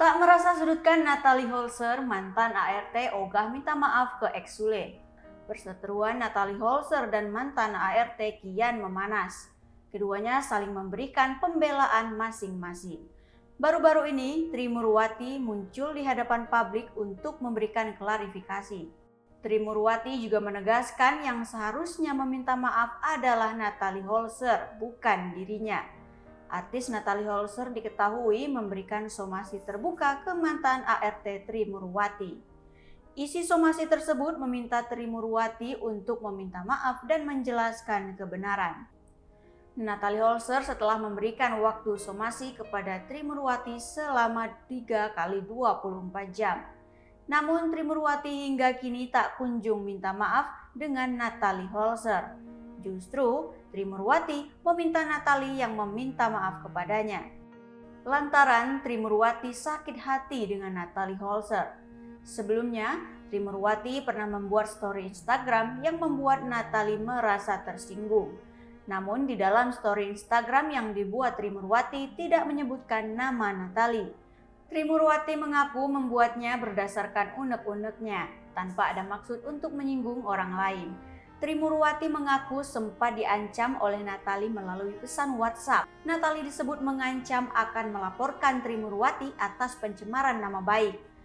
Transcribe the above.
Tak merasa sudutkan, Natalie Holzer, mantan ART, ogah minta maaf ke ex Sule. Perseteruan Natalie Holzer dan mantan ART kian memanas. Keduanya saling memberikan pembelaan masing-masing. Baru-baru ini, Tri Murwati muncul di hadapan publik untuk memberikan klarifikasi. Tri Murwati juga menegaskan yang seharusnya meminta maaf adalah Natalie Holzer, bukan dirinya. Artis Natalie Holzer diketahui memberikan somasi terbuka ke mantan ART Tri Murwati. Isi somasi tersebut meminta Tri Murwati untuk meminta maaf dan menjelaskan kebenaran. Natalie Holzer setelah memberikan waktu somasi kepada Tri Murwati selama 3 kali 24 jam. Namun Tri Murwati hingga kini tak kunjung minta maaf dengan Natalie Holzer. Justru Tri Murwati meminta Natalie yang meminta maaf kepadanya. Lantaran Tri Murwati sakit hati dengan Natalie Holzer. Sebelumnya, Tri Murwati pernah membuat story Instagram yang membuat Natalie merasa tersinggung. Namun di dalam story Instagram yang dibuat Tri Murwati tidak menyebutkan nama Natalie. Tri Murwati mengaku membuatnya berdasarkan unek-uneknya, tanpa ada maksud untuk menyinggung orang lain. Tri Murwati mengaku sempat diancam oleh Natalie melalui pesan WhatsApp. Natalie disebut mengancam akan melaporkan Tri Murwati atas pencemaran nama baik.